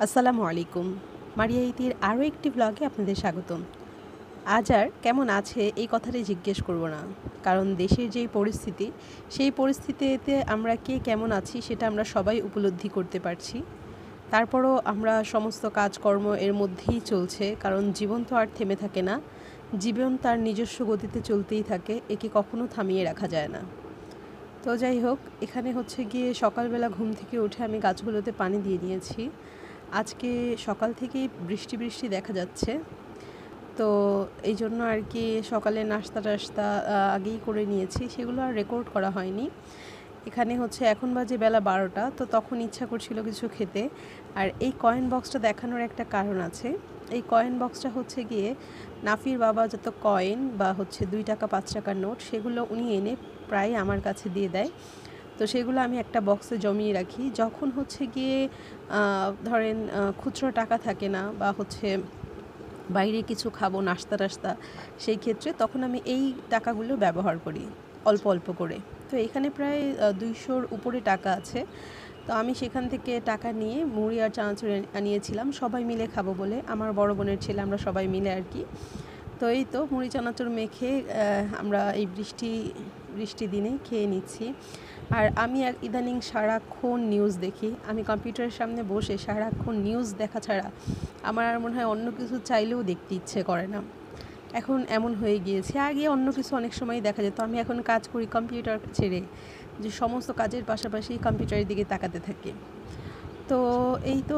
আসসালামু আলাইকুম। মারিয়া ইতির আরও একটি ব্লগে আপনাদের স্বাগতম। আজ আর কেমন আছে এই কথাটাই জিজ্ঞেস করব না, কারণ দেশের যেই পরিস্থিতি, সেই পরিস্থিতিতে আমরা কে কেমন আছি সেটা আমরা সবাই উপলব্ধি করতে পারছি। তারপরও আমরা সমস্ত কাজকর্ম এর মধ্যেই চলছে, কারণ জীবন তো আর থেমে থাকে না। জীবন তার নিজস্ব গতিতে চলতেই থাকে, একে কখনো থামিয়ে রাখা যায় না। তো যাই হোক, এখানে হচ্ছে গিয়ে সকালবেলা ঘুম থেকে উঠে আমি গাছগুলোতে পানি দিয়ে নিয়েছি। আজকে সকাল থেকেই বৃষ্টি বৃষ্টি দেখা যাচ্ছে, তো এই জন্য আর কি সকালে নাস্তা টাস্তা আগেই করে নিয়েছি, সেগুলো আর রেকর্ড করা হয়নি। এখানে হচ্ছে এখন বাজে বেলা 12টা, তো তখন ইচ্ছা করছিল কিছু খেতে। আর এই কয়েন বক্সটা দেখানোর একটা কারণ আছে। এই কয়েন বক্সটা হচ্ছে গিয়ে নাফির বাবা যত কয়েন বা হচ্ছে 2 টাকা 5 টাকার নোট, সেগুলো উনি এনে প্রায় আমার কাছে দিয়ে দেয়। তো সেগুলো আমি একটা বক্সে জমিয়ে রাখি। যখন হচ্ছে গিয়ে ধরেন খুচরো টাকা থাকে না বা হচ্ছে বাইরে কিছু খাবো নাস্তা টাস্তা, সেই ক্ষেত্রে তখন আমি এই টাকাগুলো ব্যবহার করি অল্প অল্প করে। তো এখানে প্রায় 200-র উপরে টাকা আছে। তো আমি সেখান থেকে টাকা নিয়ে মুড়ি আর চানাচুর আনিয়েছিলাম সবাই মিলে খাবো বলে, আমার বড় বোনের ছেলে, আমরা সবাই মিলে আর কি। তো এই তো মুড়ি চানাচুর মেখে আমরা এই বৃষ্টি দিনে খেয়ে নিচ্ছি। আর আমি ইদানিং সারাক্ষণ নিউজ দেখি। আমি কম্পিউটারের সামনে বসে সারাক্ষণ নিউজ দেখা ছাড়া আমার আর মনে হয় অন্য কিছু চাইলেও দেখতে ইচ্ছে করে না। এখন এমন হয়ে গিয়েছে। আগে অন্য কিছু অনেক সময় দেখা যেত, আমি এখন কাজ করি কম্পিউটার ছেড়ে, যে সমস্ত কাজের পাশাপাশি কম্পিউটারের দিকে তাকাতে থাকি। তো এই তো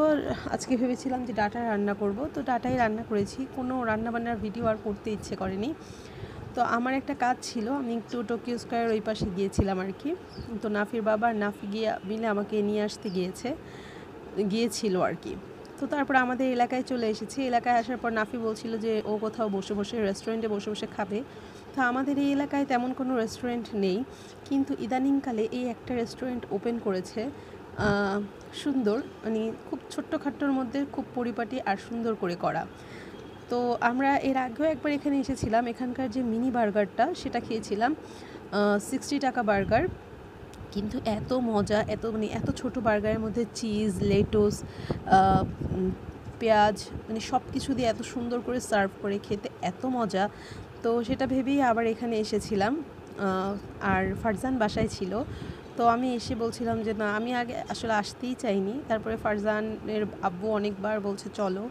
আজকে ভেবেছিলাম যে ডাটা রান্না করব, তো ডাটাই রান্না করেছি। কোনো রান্নাবান্নার ভিডিও আর করতে ইচ্ছে করেনি। তো আমার একটা কাজ ছিল, আমি একটু টোকিও স্কোয়ার ওই পাশে গিয়েছিলাম আর কি। তো নাফির বাবা আর নাফি গিয়ে মিলে আমাকে নিয়ে আসতে গিয়েছিল আর কি। তো তারপর আমাদের এলাকায় চলে এসেছি। এলাকায় আসার পর নাফি বলছিল যে ও কোথাও বসে বসে রেস্টুরেন্টে বসে বসে খাবে। তো আমাদের এই এলাকায় তেমন কোনো রেস্টুরেন্ট নেই, কিন্তু ইদানিংকালে এই একটা রেস্টুরেন্ট ওপেন করেছে। সুন্দর, মানে খুব ছোট্টখাট্টোর মধ্যে খুব পরিপাটি আর সুন্দর করে করা। তো আমরা এর আগেও একবার এখানে এসেছিলাম। এখানকার যে মিনি বার্গারটা সেটা খেয়েছিলাম, 60 টাকা বার্গার। কিন্তু এত মজা, এত ছোট বার্গারের মধ্যে চিজ, লেটুস, পেঁয়াজ, মানে সব কিছু দিয়ে এত সুন্দর করে সার্ভ করে, খেতে এত মজা। তো সেটা ভেবেই আবার এখানে এসেছিলাম। আর ফারজান বাসায় ছিল। তো আমি এসে বলছিলাম যে না, আমি আগে আসলে আসতেই চাইনি। তারপরে ফারজানের আব্বু অনেকবার বলছে চলো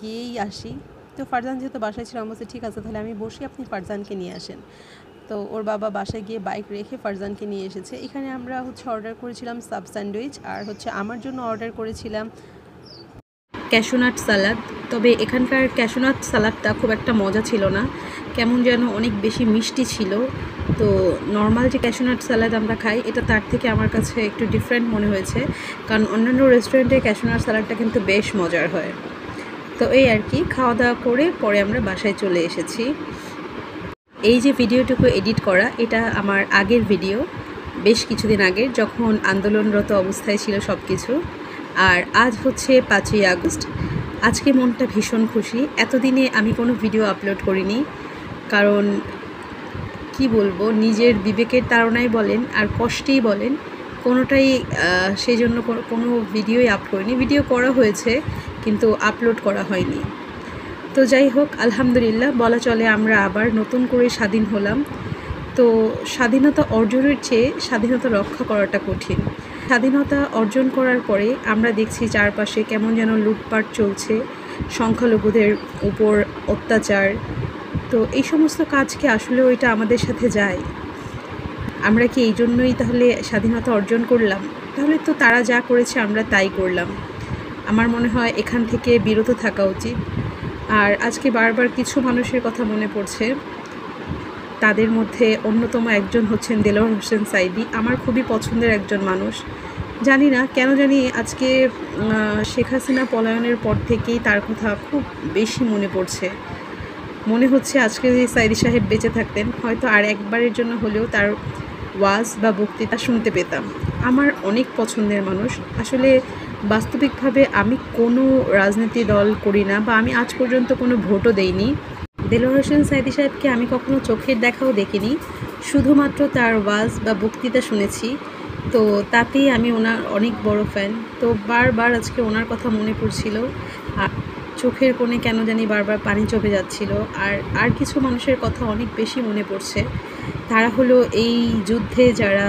গিয়েই আসি। তো ফারজান যেহেতু বাসায় ছিল, আমি বলছি ঠিক আছে তাহলে আমি বসি, আপনি ফারজানকে নিয়ে আসেন। তো ওর বাবা বাসায় গিয়ে বাইক রেখে ফারজানকে নিয়ে এসেছে। এখানে আমরা হচ্ছে অর্ডার করেছিলাম সাব স্যান্ডউইচ, আর হচ্ছে আমার জন্য অর্ডার করেছিলাম ক্যাশোনাট সালাদ। তবে এখানকার ক্যাশোনাট সালাদটা খুব একটা মজা ছিল না, কেমন যেন অনেক বেশি মিষ্টি ছিল। তো নর্মাল যে ক্যাশোনাট সালাদ আমরা খাই, এটা তার থেকে আমার কাছে একটু ডিফারেন্ট মনে হয়েছে, কারণ অন্যান্য রেস্টুরেন্টে ক্যাশোনাট সালাদটা কিন্তু বেশ মজার হয়। তো এই আর কি, খাওয়া দাওয়া করে পরে আমরা বাসায় চলে এসেছি। এই যে ভিডিওটুকু এডিট করা, এটা আমার আগের ভিডিও, বেশ কিছুদিন আগের, যখন আন্দোলনরত অবস্থায় ছিল সব কিছু। আর আজ হচ্ছে 5ই আগস্ট। আজকে মনটা ভীষণ খুশি। এতদিনে আমি কোনো ভিডিও আপলোড করিনি, কারণ কি বলবো, নিজের বিবেকের তাড়নায় বলেন আর কষ্টেই বলেন, কোনোটাই সেই জন্য কোনো ভিডিওই আপলোড করিনি। ভিডিও করা হয়েছে কিন্তু আপলোড করা হয়নি। তো যাই হোক, আলহামদুলিল্লাহ বলা চলে আমরা আবার নতুন করে স্বাধীন হলাম। তো স্বাধীনতা অর্জনের চেয়ে স্বাধীনতা রক্ষা করাটা কঠিন। স্বাধীনতা অর্জন করার পরে আমরা দেখছি চারপাশে কেমন যেন লুটপাট চলছে, সংখ্যালঘুদের উপর অত্যাচার। তো এই সমস্ত কাজকে আসলে ওইটা আমাদের সাথে যায়। আমরা কি এই জন্যই তাহলে স্বাধীনতা অর্জন করলাম? তাহলে তো তারা যা করেছে আমরা তাই করলাম। আমার মনে হয় এখান থেকে বিরত থাকা উচিত। আর আজকে বারবার কিছু মানুষের কথা মনে পড়ছে। তাদের মধ্যে অন্যতম একজন হচ্ছেন দেলোয়ার হোসেন সাঈদী। আমার খুবই পছন্দের একজন মানুষ। জানি না কেন জানি আজকে শেখ হাসিনা পলায়নের পর থেকেই তার কথা খুব বেশি মনে পড়ছে। মনে হচ্ছে আজকে যদি সাঈদী সাহেব বেঁচে থাকতেন, হয়তো আর একবারের জন্য হলেও তার ওয়াজ বা বক্তৃতা শুনতে পেতাম। আমার অনেক পছন্দের মানুষ। আসলে বাস্তবিকভাবে আমি কোনো রাজনীতি দল করি না, বা আমি আজ পর্যন্ত কোনো ভোটও দেইনি। দেলোয়ার হোসেন সাঈদী সাহেবকে আমি কখনো চোখের দেখাও দেখিনি, শুধুমাত্র তার ওয়াজ বা বক্তৃতা শুনেছি। তো তাতেই আমি ওনার অনেক বড় ফ্যান। তো বারবার আজকে ওনার কথা মনে পড়ছিল, আর চোখের কোণে কেন জানি বারবার পানি চলে যাচ্ছিল। আর কিছু মানুষের কথা অনেক বেশি মনে পড়ছে। তারা হলো এই যুদ্ধে যারা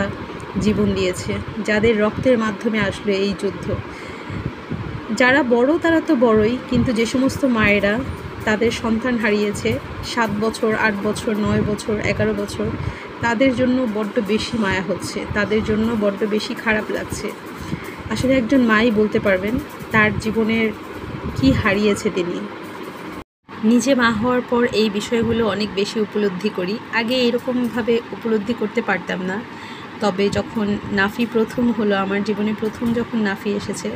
জীবন দিয়েছে, যাদের রক্তের মাধ্যমে আসলো এই যুদ্ধ। যারা বড় তারা তো বড়ই, কিন্তু যে সমস্ত মায়েরা তাদের সন্তান হারিয়েছে 7 বছর, 8 বছর, 9 বছর, 11 বছর, তাদের জন্য বড্ড বেশি মায়া হচ্ছে, তাদের জন্য বড্ড বেশি খারাপ লাগছে। আসলে একজন মাই বলতে পারবেন তার জীবনের কি হারিয়েছে তিনি। নিজে মা হওয়ার পর এই বিষয়গুলো অনেক বেশি উপলব্ধি করি। আগে এরকমভাবে উপলব্ধি করতে পারতাম না। তবে যখন নাফি প্রথম হলো, আমার জীবনে প্রথম যখন নাফি এসেছে,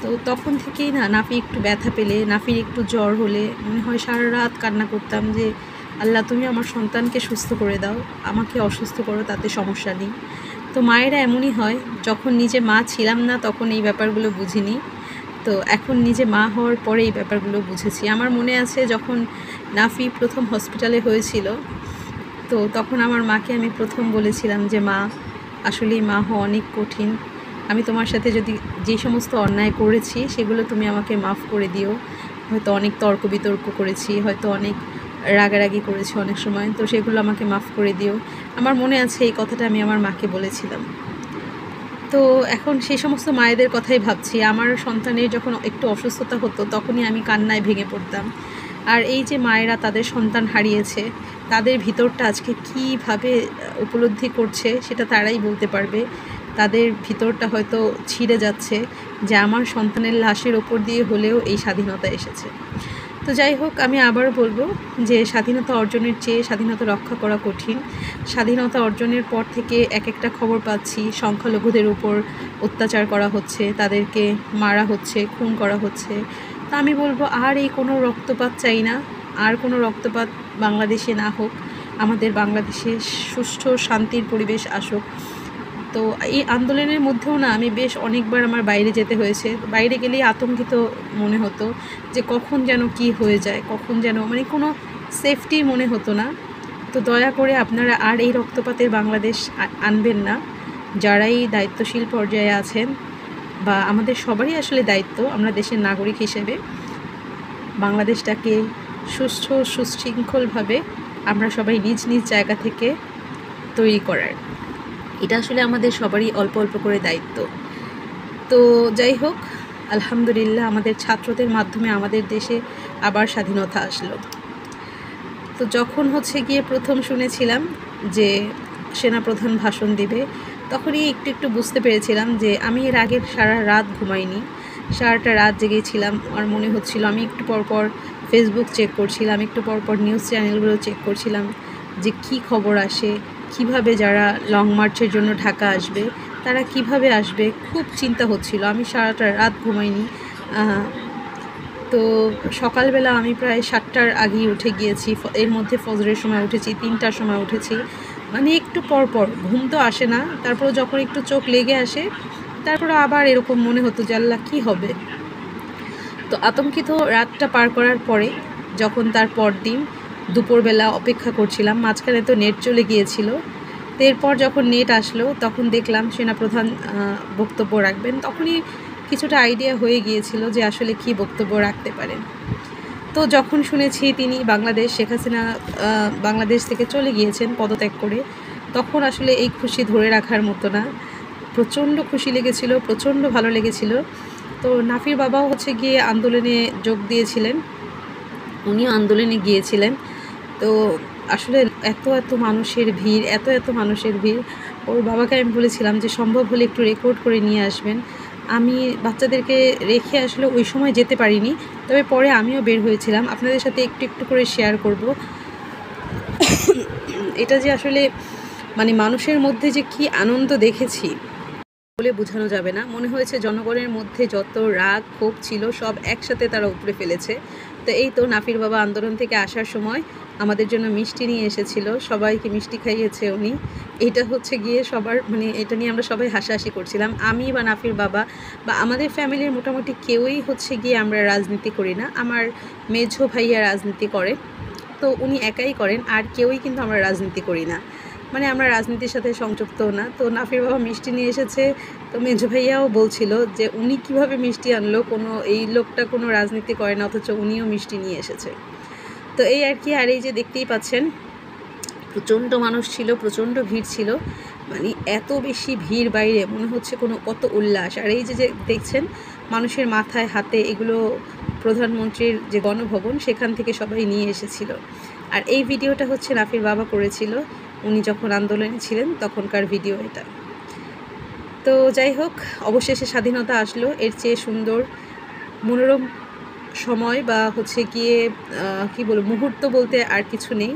তো তখন থেকেই না নাফি একটু ব্যথা পেলে, নাফির একটু জ্বর হলে মনে হয় সারা রাত কান্না করতাম যে আল্লাহ তুমি আমার সন্তানকে সুস্থ করে দাও, আমাকে অসুস্থ করো, তাতে সমস্যা নেই। তো মায়েরা এমনই হয়, যখন নিজে মা ছিলাম না তখন এই ব্যাপারগুলো বুঝিনি, তো এখন নিজে মা হওয়ার পরে এই ব্যাপারগুলো বুঝেছি। আমার মনে আছে যখন নাফি প্রথম হসপিটালে হয়েছিল, তো তখন আমার মাকে আমি প্রথম বলেছিলাম যে মা, আসলেই মা হওয়া অনেক কঠিন। আমি তোমার সাথে যদি যে সমস্ত অন্যায় করেছি সেগুলো তুমি আমাকে মাফ করে দিও। হয়তো অনেক তর্ক বিতর্ক করেছি, হয়তো অনেক রাগারাগি করেছি অনেক সময়, তো সেগুলো আমাকে মাফ করে দিও। আমার মনে আছে এই কথাটা আমি আমার মাকে বলেছিলাম। তো এখন সেই সমস্ত মায়েদের কথাই ভাবছি। আমার সন্তানের যখন একটু অসুস্থতা হতো তখনই আমি কান্নায় ভেঙে পড়তাম। আর এই যে মায়েরা তাদের সন্তান হারিয়েছে, তাদের ভিতরটা আজকে কীভাবে উপলব্ধি করছে সেটা তারাই বলতে পারবে। তাদের ভিতরটা হয়তো ছিঁড়ে যাচ্ছে যে আমার সন্তানের লাশের ওপর দিয়ে হলেও এই স্বাধীনতা এসেছে। তো যাই হোক, আমি আবারও বলবো যে স্বাধীনতা অর্জনের চেয়ে স্বাধীনতা রক্ষা করা কঠিন। স্বাধীনতা অর্জনের পর থেকে এক একটা খবর পাচ্ছি সংখ্যালঘুদের উপর অত্যাচার করা হচ্ছে, তাদেরকে মারা হচ্ছে, খুন করা হচ্ছে। তা আমি বলবো আর এই কোনো রক্তপাত চাই না, আর কোনো রক্তপাত বাংলাদেশে না হোক। আমাদের বাংলাদেশে সুষ্ঠু শান্তির পরিবেশ আসুক। তো এই আন্দোলনের মধ্যেও না আমি বেশ অনেকবার আমার বাইরে যেতে হয়েছে। বাইরে গেলেই আতঙ্কিত মনে হতো যে কখন যেন কি হয়ে যায়, কখন যেন মানে কোনো সেফটি মনে হতো না। তো দয়া করে আপনারা আর এই রক্তপাতের বাংলাদেশ আনবেন না। যারাই দায়িত্বশীল পর্যায়ে আছেন, বা আমাদের সবারই আসলে দায়িত্ব আমরা দেশের নাগরিক হিসেবে বাংলাদেশটাকে সুষ্ঠু সুশৃঙ্খলভাবে আমরা সবাই নিজ নিজ জায়গা থেকে তৈরি করার, এটা আসলে আমাদের সবারই অল্প অল্প করে দায়িত্ব। তো যাই হোক, আলহামদুলিল্লাহ আমাদের ছাত্রদের মাধ্যমে আমাদের দেশে আবার স্বাধীনতা আসলো। তো যখন গিয়ে প্রথম শুনেছিলাম যে সেনাপ্রধান ভাষণ দেবে, তখনই একটু একটু বুঝতে পেরেছিলাম যে আমি এর আগে সারা রাত ঘুমাইনি, সারাটা রাত জেগেছিলাম। আর মনে হচ্ছিল আমি একটু পরপর ফেসবুক চেক করছিলাম, একটু পরপর নিউজ চ্যানেলগুলো চেক করছিলাম যে কি খবর আসে, কিভাবে যারা লং মার্চের জন্য ঢাকা আসবে তারা কিভাবে আসবে, খুব চিন্তা হচ্ছিল। আমি সারাটা রাত ঘুমাইনি। তো সকালবেলা আমি প্রায় 7টার আগেই উঠে গিয়েছি। এর মধ্যে ফজরের সময় উঠেছি, 3টার সময় উঠেছি। মানে একটু পরপর ঘুম তো আসে না, তারপরে যখন একটু চোখ লেগে আসে তারপরে আবার এরকম মনে হতো যে আল্লাহ কী হবে। তো আতঙ্কিত রাতটা পার করার পরে যখন তার পরদিন দুপুরবেলা অপেক্ষা করছিলাম, মাঝখানে তো নেট চলে গিয়েছিল। তো এরপর যখন নেট আসলো তখন দেখলাম সেনাপ্রধান বক্তব্য রাখবেন, তখনই কিছুটা আইডিয়া হয়ে গিয়েছিল যে আসলে কী বক্তব্য রাখতে পারেন। তো যখন শুনেছি তিনি শেখ হাসিনা বাংলাদেশ থেকে চলে গিয়েছেন পদত্যাগ করে, তখন আসলে এই খুশি ধরে রাখার মতো না। প্রচণ্ড খুশি লেগেছিল, প্রচণ্ড ভালো লেগেছিল। তো নাফির বাবাও গিয়ে আন্দোলনে যোগ দিয়েছিলেন, উনিও আন্দোলনে গিয়েছিলেন। তো আসলে এত এত মানুষের ভিড়, এত মানুষের ভিড়। ওর বাবাকে আমি বলেছিলাম যে সম্ভব হলে একটু রেকর্ড করে নিয়ে আসবেন। আমি বাচ্চাদেরকে রেখে আসলে ওই সময় যেতে পারিনি, তবে পরে আমিও বের হয়েছিলাম, আপনাদের সাথে একটু একটু করে শেয়ার করব। এটা যে আসলে মানে মানুষের মধ্যে যে কি আনন্দ দেখেছি বলে বোঝানো যাবে না। মনে হয়েছে জনগণের মধ্যে যত রাগ ক্ষোভ ছিল সব একসাথে তারা উপড়ে ফেলেছে। তো এই তো নাফির বাবা আন্দোলন থেকে আসার সময় আমাদের জন্য মিষ্টি নিয়ে এসেছিল, সবাইকে মিষ্টি খাইয়েছে উনি। এটা গিয়ে সবার মানে এটা নিয়ে আমরা সবাই হাসাহাসি করছিলাম। আমি বা নাফির বাবা বা আমাদের ফ্যামিলির মোটামুটি কেউই গিয়ে আমরা রাজনীতি করি না। আমার মেঝো ভাইয়া রাজনীতি করে, তো উনি একাই করেন, আর কেউই কিন্তু আমরা রাজনীতি করি না। মানে আমরা রাজনীতির সাথে সংযুক্ত না। তো নাফির বাবা মিষ্টি নিয়ে এসেছে, তো মেজো ভাইয়াও বলছিল যে উনি কিভাবে মিষ্টি আনলো, এই লোকটা কোনো রাজনীতি করে না অথচ উনিও মিষ্টি নিয়ে এসেছে। তো এই আর কি। আর এই যে দেখতেই পাচ্ছেন প্রচণ্ড মানুষ ছিল, প্রচণ্ড ভিড় ছিল, মানে এত বেশি ভিড়, বাইরে মনে হচ্ছে কত উল্লাস। আর এই যে দেখছেন মানুষের মাথায় হাতে এগুলো প্রধানমন্ত্রীর যে গণভবন সেখান থেকে সবাই নিয়ে এসেছিল। আর এই ভিডিওটা হচ্ছে নাফির বাবা করেছিল, উনি যখন আন্দোলনে ছিলেন তখনকার ভিডিও এটা। তো যাই হোক, অবশেষে স্বাধীনতা আসলো। এর চেয়ে সুন্দর মনোরম সময় বা হচ্ছে গিয়ে কী বলবো মুহূর্ত বলতে আর কিছু নেই।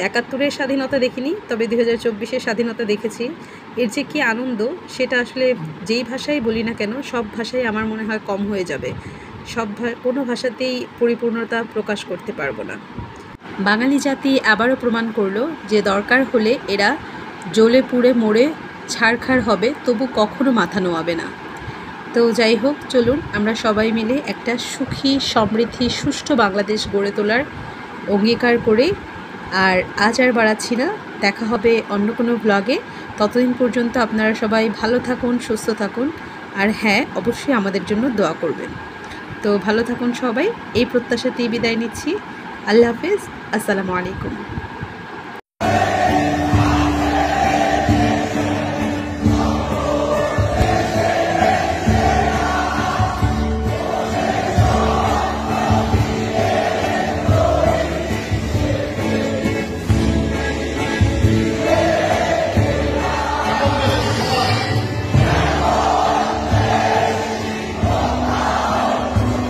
৭১-এর স্বাধীনতা দেখিনি, তবে ২০২৪-এর স্বাধীনতা দেখেছি। এর যে কী আনন্দ সেটা আসলে যেই ভাষায় বলি না কেন, সব ভাষায় আমার মনে হয় কম হয়ে যাবে। কোনো ভাষাতেই পরিপূর্ণতা প্রকাশ করতে পারবো না। বাঙালি জাতি আবারও প্রমাণ করলো যে দরকার হলে এরা জ্বলে পুড়ে মরে ছারখার হবে, তবু কখনো মাথা নোয়াবে না। তো যাই হোক, চলুন আমরা সবাই মিলে একটা সুখী, সমৃদ্ধি, সুষ্ঠু বাংলাদেশ গড়ে তোলার অঙ্গীকার করে। আর আজ আর বাড়াচ্ছি না, দেখা হবে অন্য কোনো ব্লগে। ততদিন পর্যন্ত আপনারা সবাই ভালো থাকুন, সুস্থ থাকুন, আর হ্যাঁ, অবশ্যই আমাদের জন্য দোয়া করবেন। তো ভালো থাকুন সবাই, এই প্রত্যাশাতেই বিদায় নিচ্ছি। আল্লাহ হাফেজ, আসসালামু আলাইকুম।